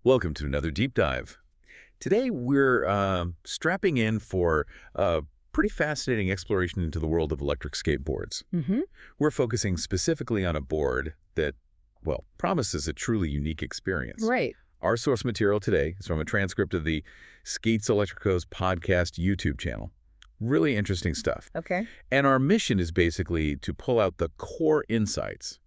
Welcome to another deep dive. Today we're strapping in for a pretty fascinating exploration into the world of electric skateboards. Mm-hmm. We're focusing specifically on a board that, well, promises a truly unique experience. Right. Our source material today is from a transcript of the Skates Electricos podcast YouTube channel. Really interesting stuff. Okay. And our mission is basically to pull out the core insights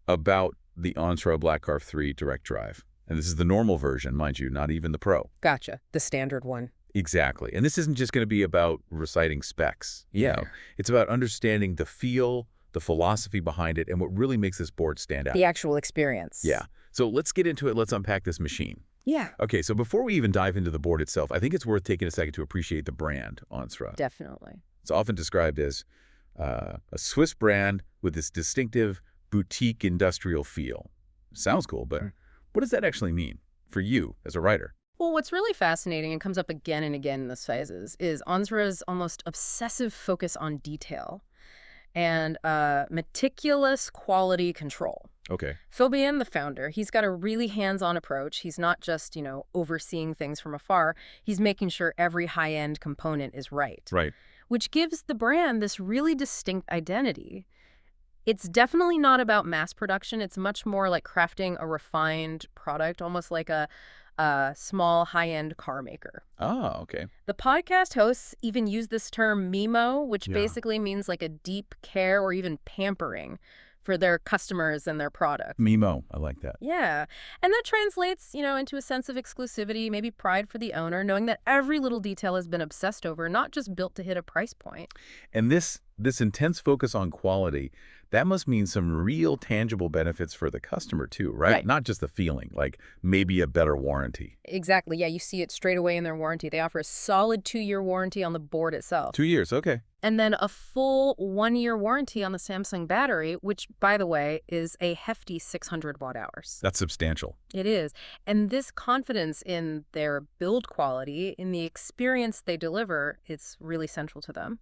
about the Onsra Black Carve 3 direct drive. And this is the normal version, mind you, not even the Pro. Gotcha. The standard one. Exactly. And this isn't just going to be about reciting specs. Yeah. It's about understanding the feel, the philosophy behind it, and what really makes this board stand out. The actual experience. Yeah. So let's get into it. Let's unpack this machine. Yeah. Okay, so before we even dive into the board itself, I think it's worth taking a second to appreciate the brand, Onsra. Definitely. It's often described as a Swiss brand with this distinctive boutique industrial feel. Sounds cool, but what does that actually mean for you as a writer? Well, what's really fascinating and comes up again and again in the sizes is Onsra's almost obsessive focus on detail and meticulous quality control. Okay. Fabian, the founder, he's got a really hands-on approach. He's not just, overseeing things from afar. He's making sure every high-end component is right. Right. Which gives the brand this really distinct identity. It's definitely not about mass production. It's much more like crafting a refined product, almost like a small high-end car maker. Oh, okay. The podcast hosts even use this term MIMO, which Yeah. basically means like a deep care or even pampering for their customers and their product. Mimo, I like that. Yeah. And that translates, into a sense of exclusivity, maybe pride for the owner, knowing that every little detail has been obsessed over, not just built to hit a price point. And this intense focus on quality, that must mean some real tangible benefits for the customer too, right? Right. Not just the feeling, like maybe a better warranty. Exactly. Yeah, you see it straight away in their warranty. They offer a solid 2-year warranty on the board itself. 2 years, okay. And then a full 1-year warranty on the Samsung battery, which, by the way, is a hefty 600 watt hours. That's substantial. It is. And this confidence in their build quality, in the experience they deliver, it's really central to them.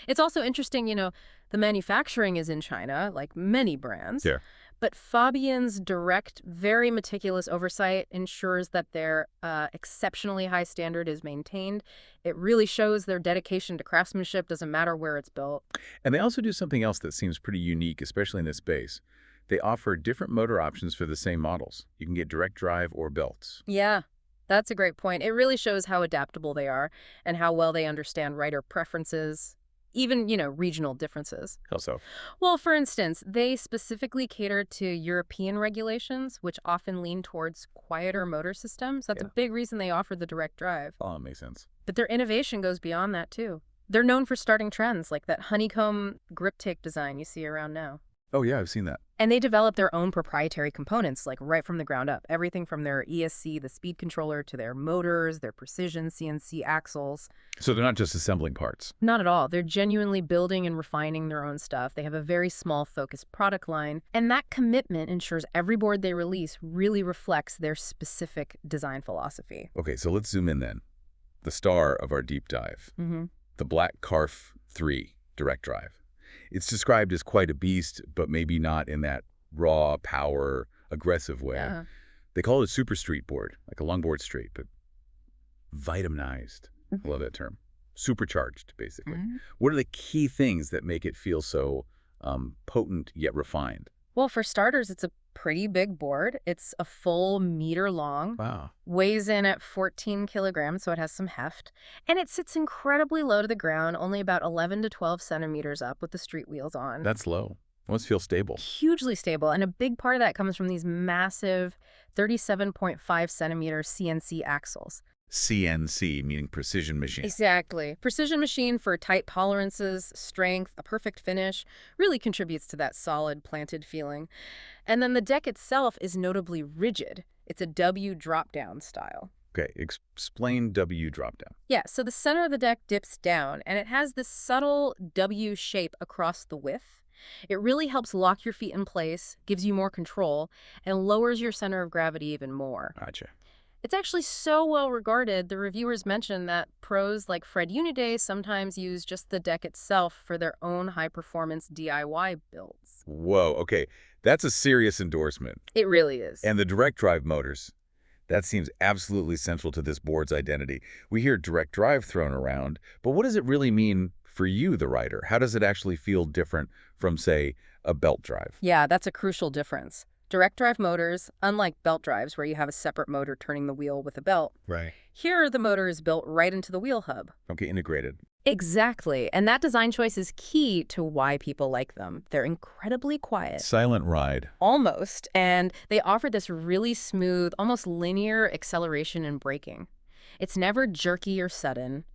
It's also interesting, the manufacturing is in China, like many brands. Yeah. But Fabian's direct, very meticulous oversight ensures that their exceptionally high standard is maintained. It really shows their dedication to craftsmanship, doesn't matter where it's built. And they also do something else that seems pretty unique, especially in this space. They offer different motor options for the same models. You can get direct drive or belts. Yeah, that's a great point. It really shows how adaptable they are and how well they understand rider preferences, even, regional differences. How so? Well, for instance, they specifically cater to European regulations, which often lean towards quieter motor systems. That's a big reason they offer the direct drive. Oh, that makes sense. But their innovation goes beyond that, too. They're known for starting trends like that honeycomb grip tape design you see around now. Oh, yeah, I've seen that. And they develop their own proprietary components, like right from the ground up. Everything from their ESC, the speed controller, to their motors, their precision CNC axles. So they're not just assembling parts. Not at all. They're genuinely building and refining their own stuff. They have a very small, focused product line. And that commitment ensures every board they release really reflects their specific design philosophy. Okay, so let's zoom in then. The star of our deep dive, the Black Carve 3 direct drive. It's described as quite a beast, but maybe not in that raw, power, aggressive way. Yeah. They call it a super street board, like a longboard street, but vitaminized. I love that term. Supercharged, basically. What are the key things that make it feel so potent yet refined? Well, for starters, it's a pretty big board. It's a full meter long. Wow. Weighs in at 14 kilograms, so it has some heft. And it sits incredibly low to the ground, only about 11 to 12 centimeters up with the street wheels on. That's low. It must feel stable. Hugely stable. And a big part of that comes from these massive 37.5 centimeter CNC axles. CNC, meaning precision machine. Exactly. Precision machine for tight tolerances, strength, a perfect finish, really contributes to that solid planted feeling. And then the deck itself is notably rigid. It's a W drop-down style. Okay, explain W drop-down. Yeah, so the center of the deck dips down, and it has this subtle W shape across the width. It really helps lock your feet in place, gives you more control, and lowers your center of gravity even more. Gotcha. It's actually so well regarded, the reviewers mention that pros like Fred Uniday sometimes use just the deck itself for their own high-performance DIY builds. Whoa, okay. That's a serious endorsement. It really is. And the direct drive motors, That seems absolutely central to this board's identity. We hear direct drive thrown around, but what does it really mean for you, the rider? How does it actually feel different from, say, a belt drive? Yeah, that's a crucial difference. Direct drive motors, unlike belt drives where you have a separate motor turning the wheel with a belt, Right. here the motor is built right into the wheel hub. Okay, integrated. Exactly, and that design choice is key to why people like them. They're incredibly quiet. Silent ride. Almost, and they offer this really smooth, almost linear acceleration and braking. It's never jerky or sudden.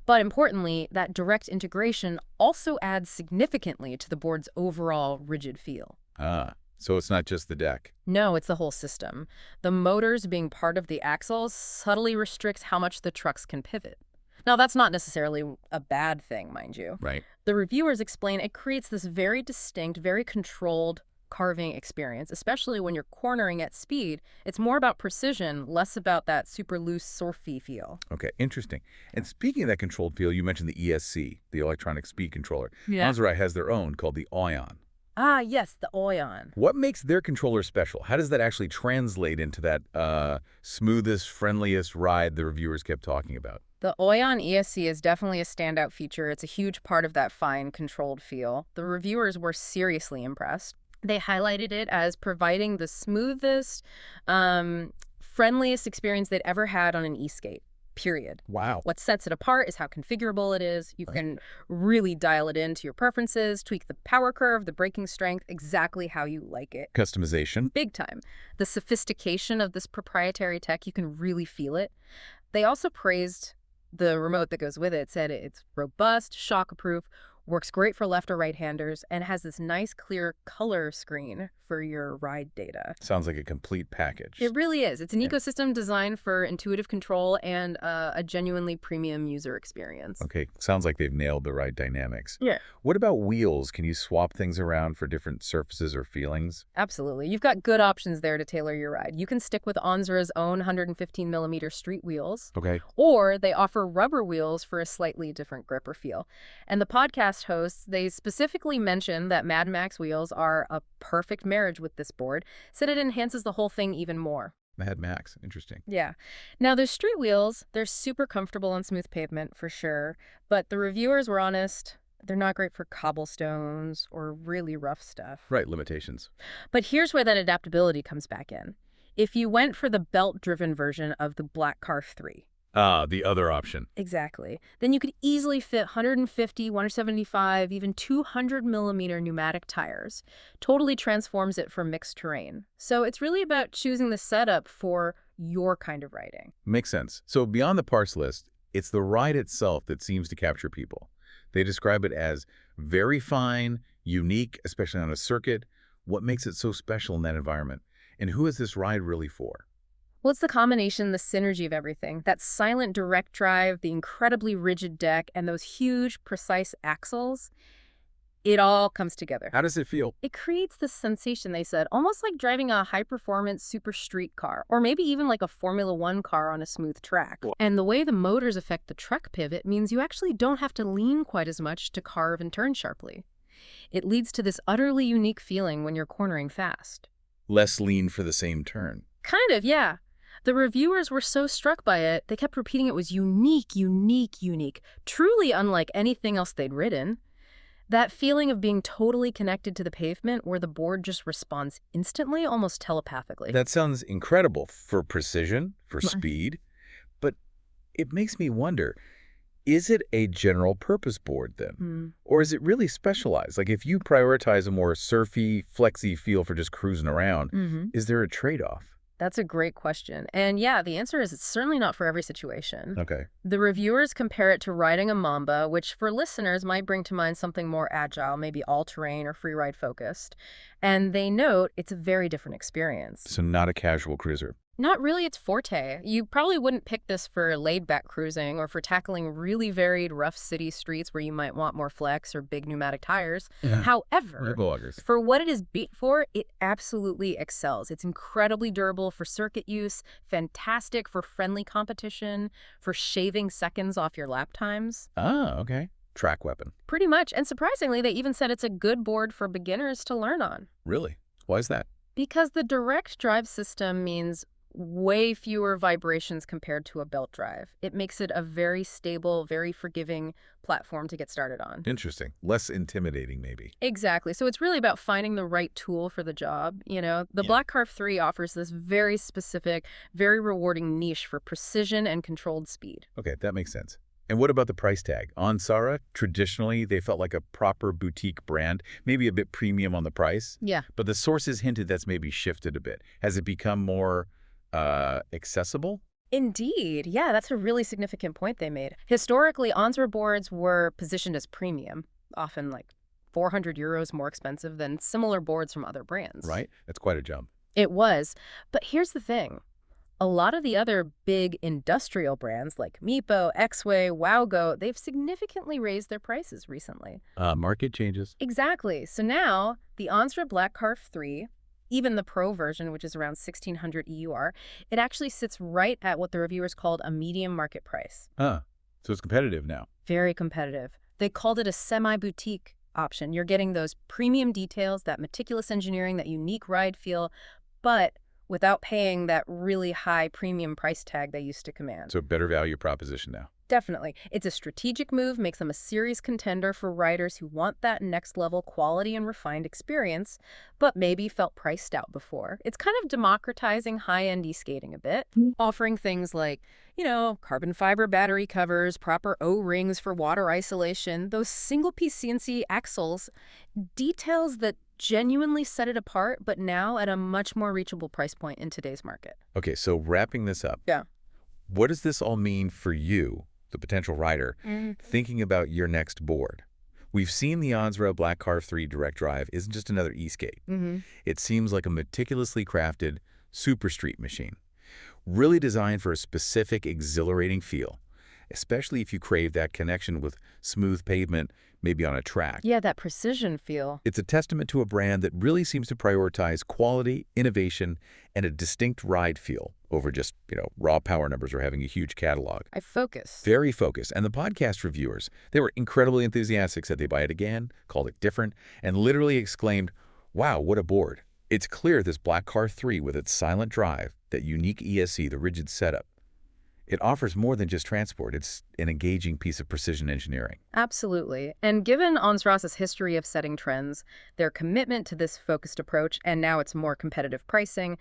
But importantly, that direct integration also adds significantly to the board's overall rigid feel. Ah, so it's not just the deck. No, it's the whole system. The motors being part of the axles subtly restricts how much the trucks can pivot. Now, that's not necessarily a bad thing, mind you. Right. The reviewers explain it creates this very distinct, very controlled carving experience, especially when you're cornering at speed. It's more about precision, less about that super loose, surfy feel. Okay, interesting. And speaking of that controlled feel, you mentioned the ESC, the electronic speed controller. Yeah. Maserati has their own called the Ion. Ah, yes, the Oyon. What makes their controller special? How does that actually translate into that smoothest, friendliest ride the reviewers kept talking about? The Oyon ESC is definitely a standout feature. It's a huge part of that fine, controlled feel. The reviewers were seriously impressed. They highlighted it as providing the smoothest, friendliest experience they'd ever had on an e-skate, period. Wow. What sets it apart is how configurable it is. You can really dial it into your preferences, tweak the power curve, the braking strength, exactly how you like it. Customization. Big time. The sophistication of this proprietary tech, you can really feel it. They also praised the remote that goes with it, said it's robust, shock-proof, works great for left or right-handers, and has this nice, clear color screen for your ride data. Sounds like a complete package. It really is. It's an ecosystem designed for intuitive control and a genuinely premium user experience. Okay, sounds like they've nailed the ride dynamics. Yeah. What about wheels? Can you swap things around for different surfaces or feelings? Absolutely. You've got good options there to tailor your ride. You can stick with Onzra's own 115mm street wheels, Okay. or they offer rubber wheels for a slightly different grip or feel. And the podcast hosts, they specifically mentioned that Mad Max wheels are a perfect marriage with this board, said it enhances the whole thing even more. Mad Max. Interesting. Yeah. Now, those street wheels, they're super comfortable on smooth pavement for sure, but the reviewers were honest. They're not great for cobblestones or really rough stuff. Right, limitations. But here's where that adaptability comes back in. If you went for the belt-driven version of the black Carve 3, Ah, the other option. exactly, then you could easily fit 150, 175, even 200mm pneumatic tires. Totally transforms it for mixed terrain. So it's really about choosing the setup for your kind of riding. Makes sense. So beyond the parts list, it's the ride itself that seems to capture people. They describe it as very fine, unique, especially on a circuit. What makes it so special in that environment? And who is this ride really for? Well, it's the combination, the synergy of everything. That silent direct drive, the incredibly rigid deck, and those huge, precise axles. It all comes together. How does it feel? It creates this sensation, they said, almost like driving a high-performance super street car, or maybe even like a Formula One car on a smooth track. And the way the motors affect the truck pivot means you actually don't have to lean quite as much to carve and turn sharply. It leads to this utterly unique feeling when you're cornering fast. Less lean for the same turn. Kind of, yeah. The reviewers were so struck by it, they kept repeating it was unique, unique, unique, truly unlike anything else they'd ridden. That feeling of being totally connected to the pavement where the board just responds instantly, almost telepathically. That sounds incredible for precision, for speed, but it makes me wonder, is it a general purpose board then? Or is it really specialized? Like if you prioritize a more surfy, flexy feel for just cruising around, is there a trade-off? That's a great question. And yeah, the answer is it's certainly not for every situation. Okay. The reviewers compare it to riding a Mamba, which for listeners might bring to mind something more agile, maybe all-terrain or free-ride focused. And they note it's a very different experience. So not a casual cruiser. Not really its forte. You probably wouldn't pick this for laid-back cruising or for tackling really varied rough city streets where you might want more flex or big pneumatic tires. Yeah. However, for what it is built for, it absolutely excels. It's incredibly durable for circuit use, fantastic for friendly competition, for shaving seconds off your lap times. Ah, okay. Track weapon. Pretty much. And surprisingly, they even said it's a good board for beginners to learn on. Really? Why is that? Because the direct drive system means way fewer vibrations compared to a belt drive. It makes it a very stable, very forgiving platform to get started on. Interesting. Less intimidating, maybe. Exactly. So it's really about finding the right tool for the job. The Yeah. Black Carve 3 offers this very specific, very rewarding niche for precision and controlled speed. Okay, that makes sense. And what about the price tag? On Sara, traditionally, they felt like a proper boutique brand, maybe a bit premium on the price. Yeah. But the sources hinted that's maybe shifted a bit. Has it become more accessible? Indeed. Yeah, that's a really significant point they made. Historically, Onsra boards were positioned as premium, often like 400 euros more expensive than similar boards from other brands. Right? That's quite a jump. It was. But here's the thing. A lot of the other big industrial brands like Meepo, Xway, Wowgo, they've significantly raised their prices recently. Market changes. Exactly. So now the Onsra Black Carve 3, even the Pro version, which is around 1600 EUR, it actually sits right at what the reviewers called a medium market price. So it's competitive now. Very competitive. They called it a semi-boutique option. You're getting those premium details, that meticulous engineering, that unique ride feel, but without paying that really high premium price tag they used to command. So better value proposition now. Definitely. It's a strategic move, makes them a serious contender for riders who want that next level quality and refined experience, but maybe felt priced out before. It's kind of democratizing high-end e-skating a bit, offering things like, carbon fiber battery covers, proper O-rings for water isolation, those single-piece CNC axles, details that genuinely set it apart, but now at a much more reachable price point in today's market. Okay, so wrapping this up. Yeah. What does this all mean for you, the potential rider, thinking about your next board? We've seen the Onsra Black Carve 3 direct drive isn't just another e-skate. It seems like a meticulously crafted super street machine, really designed for a specific exhilarating feel, especially if you crave that connection with smooth pavement, maybe on a track. Yeah, that precision feel. It's a testament to a brand that really seems to prioritize quality, innovation, and a distinct ride feel over just, raw power numbers or having a huge catalog. I focus. Very focused. And the podcast reviewers, they were incredibly enthusiastic, said they buy it again, called it different, and literally exclaimed, wow, what a board. It's clear this Black Carve 3 with its silent drive, that unique ESC, the rigid setup, it offers more than just transport. It's an engaging piece of precision engineering. Absolutely. And given Onsra's history of setting trends, their commitment to this focused approach, and now its more competitive pricing,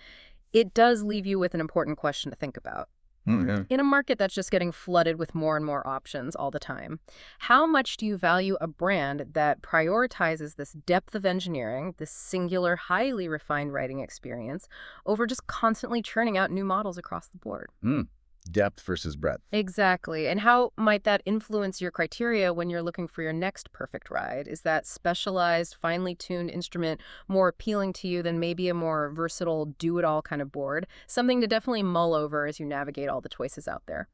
it does leave you with an important question to think about. In a market that's just getting flooded with more and more options all the time, how much do you value a brand that prioritizes this depth of engineering, this singular, highly refined riding experience, over just constantly churning out new models across the board? Depth versus breadth. Exactly. And how might that influence your criteria when you're looking for your next perfect ride? Is that specialized, finely tuned instrument more appealing to you than maybe a more versatile, do-it-all kind of board? Something to definitely mull over as you navigate all the choices out there.